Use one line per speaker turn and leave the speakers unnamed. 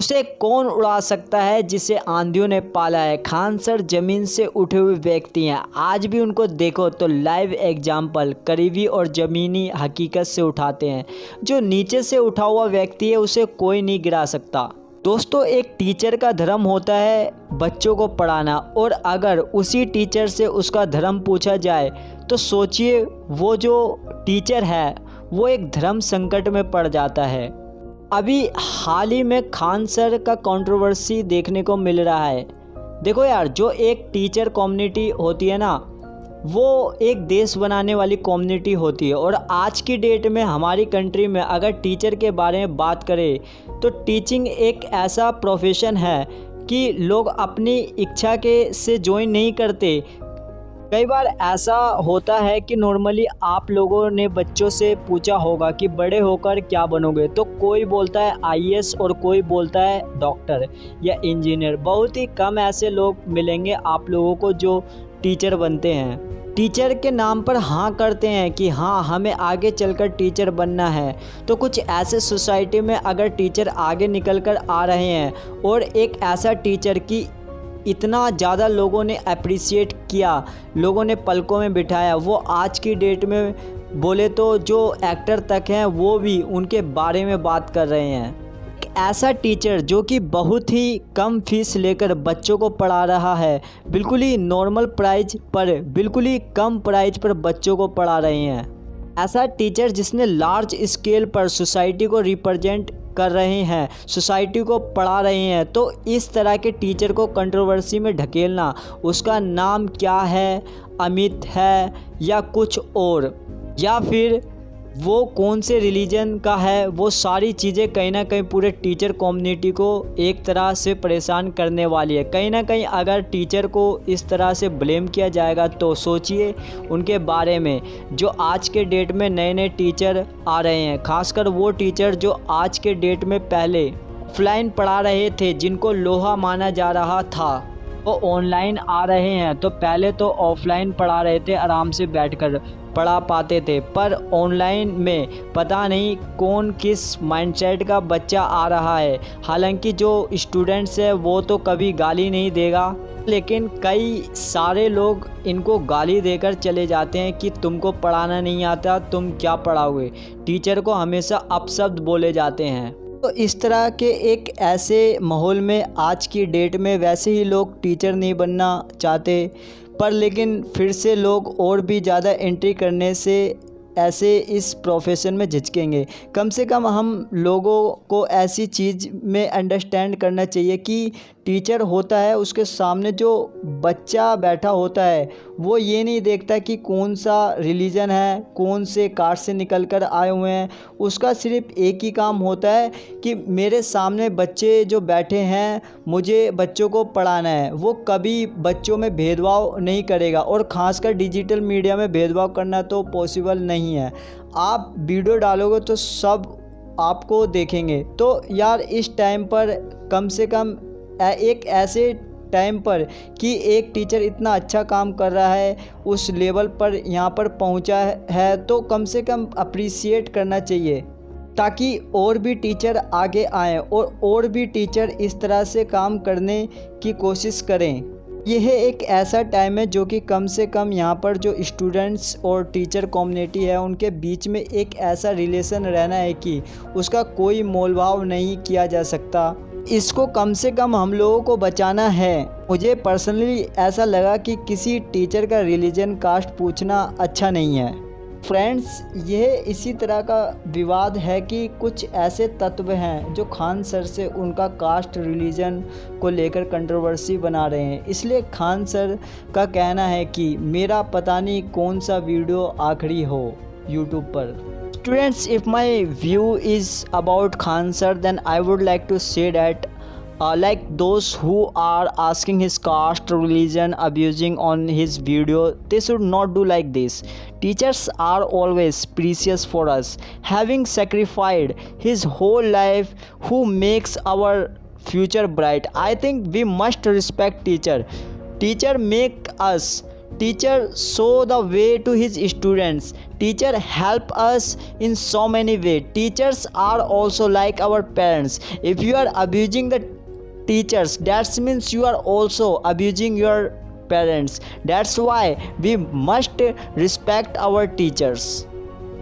उसे कौन उड़ा सकता है जिसे आंधियों ने पाला है। खान सर जमीन से उठे हुए व्यक्ति हैं। आज भी उनको देखो तो लाइव एग्जाम्पल करीबी और ज़मीनी हकीकत से उठाते हैं। जो नीचे से उठा हुआ व्यक्ति है उसे कोई नहीं गिरा सकता। दोस्तों, एक टीचर का धर्म होता है बच्चों को पढ़ाना, और अगर उसी टीचर से उसका धर्म पूछा जाए तो सोचिए वो जो टीचर है वो एक धर्म संकट में पड़ जाता है। अभी हाल ही में खान सर का कंट्रोवर्सी देखने को मिल रहा है। देखो यार, जो एक टीचर कम्युनिटी होती है ना, वो एक देश बनाने वाली कम्युनिटी होती है। और आज की डेट में हमारी कंट्री में अगर टीचर के बारे में बात करें तो टीचिंग एक ऐसा प्रोफेशन है कि लोग अपनी इच्छा के से ज्वाइन नहीं करते। कई बार ऐसा होता है कि नॉर्मली आप लोगों ने बच्चों से पूछा होगा कि बड़े होकर क्या बनोगे, तो कोई बोलता है आईएएस और कोई बोलता है डॉक्टर या इंजीनियर। बहुत ही कम ऐसे लोग मिलेंगे आप लोगों को जो टीचर बनते हैं। टीचर के नाम पर हाँ करते हैं कि हाँ हमें आगे चलकर टीचर बनना है। तो कुछ ऐसे सोसाइटी में अगर टीचर आगे निकल कर आ रहे हैं और एक ऐसा टीचर की इतना ज़्यादा लोगों ने अप्रिशिएट किया, लोगों ने पलकों में बिठाया, वो आज की डेट में बोले तो जो एक्टर तक हैं वो भी उनके बारे में बात कर रहे हैं। एक ऐसा टीचर जो कि बहुत ही कम फीस लेकर बच्चों को पढ़ा रहा है, बिल्कुल ही नॉर्मल प्राइस पर, बिल्कुल ही कम प्राइस पर बच्चों को पढ़ा रहे हैं। ऐसा टीचर जिसने लार्ज स्केल पर सोसाइटी को रिप्रेजेंट कर रहे हैं, सोसाइटी को पढ़ा रहे हैं। तो इस तरह के टीचर को कंट्रोवर्सी में ढकेलना, उसका नाम क्या है, अमित है या कुछ और, या फिर वो कौन से रिलीजन का है, वो सारी चीज़ें कहीं ना कहीं पूरे टीचर कम्युनिटी को एक तरह से परेशान करने वाली है। कहीं ना कहीं अगर टीचर को इस तरह से ब्लेम किया जाएगा तो सोचिए उनके बारे में जो आज के डेट में नए नए टीचर आ रहे हैं, खासकर वो टीचर जो आज के डेट में पहले ऑफलाइन पढ़ा रहे थे, जिनको लोहा माना जा रहा था, वो ऑनलाइन आ रहे हैं। तो पहले तो ऑफलाइन पढ़ा रहे थे, आराम से बैठकर पढ़ा पाते थे, पर ऑनलाइन में पता नहीं कौन किस माइंडसेट का बच्चा आ रहा है। हालांकि जो स्टूडेंट्स है वो तो कभी गाली नहीं देगा, लेकिन कई सारे लोग इनको गाली देकर चले जाते हैं कि तुमको पढ़ाना नहीं आता, तुम क्या पढ़ाओगे। टीचर को हमेशा अपशब्द बोले जाते हैं। तो इस तरह के एक ऐसे माहौल में आज की डेट में वैसे ही लोग टीचर नहीं बनना चाहते, पर लेकिन फिर से लोग और भी ज़्यादा एंट्री करने से ऐसे इस प्रोफेशन में झिझकेंगे। कम से कम हम लोगों को ऐसी चीज़ में अंडरस्टैंड करना चाहिए कि टीचर होता है, उसके सामने जो बच्चा बैठा होता है वो ये नहीं देखता कि कौन सा रिलीजन है, कौन से कास्ट से निकल कर आए हुए हैं। उसका सिर्फ एक ही काम होता है कि मेरे सामने बच्चे जो बैठे हैं मुझे बच्चों को पढ़ाना है। वो कभी बच्चों में भेदभाव नहीं करेगा, और ख़ासकर डिजिटल मीडिया में भेदभाव करना तो पॉसिबल नहीं है। आप वीडियो डालोगे तो सब आपको देखेंगे। तो यार इस टाइम पर कम से कम एक ऐसे टाइम पर कि एक टीचर इतना अच्छा काम कर रहा है, उस लेवल पर यहाँ पर पहुँचा है, तो कम से कम अप्रिशिएट करना चाहिए ताकि और भी टीचर आगे आएँ और भी टीचर इस तरह से काम करने की कोशिश करें। यह एक ऐसा टाइम है जो कि कम से कम यहाँ पर जो स्टूडेंट्स और टीचर कम्युनिटी है उनके बीच में एक ऐसा रिलेशन रहना है कि उसका कोई मोल भाव नहीं किया जा सकता। इसको कम से कम हम लोगों को बचाना है। मुझे पर्सनली ऐसा लगा कि किसी टीचर का रिलीजन कास्ट पूछना अच्छा नहीं है। फ्रेंड्स, यह इसी तरह का विवाद है कि कुछ ऐसे तत्व हैं जो खान सर से उनका कास्ट रिलीजन को लेकर कंट्रोवर्सी बना रहे हैं। इसलिए खान सर का कहना है कि मेरा पता नहीं कौन सा वीडियो आखिरी हो यूट्यूब पर। Students, if my view is about Khan sir, then I would like to say that like those who are asking his caste religion abusing on his video, they should not do like this. Teachers are always precious for us, having sacrificed his whole life who makes our future bright. I think we must respect teacher make us. Teacher show the way to his students. teacher help us in so many ways. Teachers are also like our parents. If you are abusing the teachers, that means you are also abusing your parents. That's why we must respect our teachers.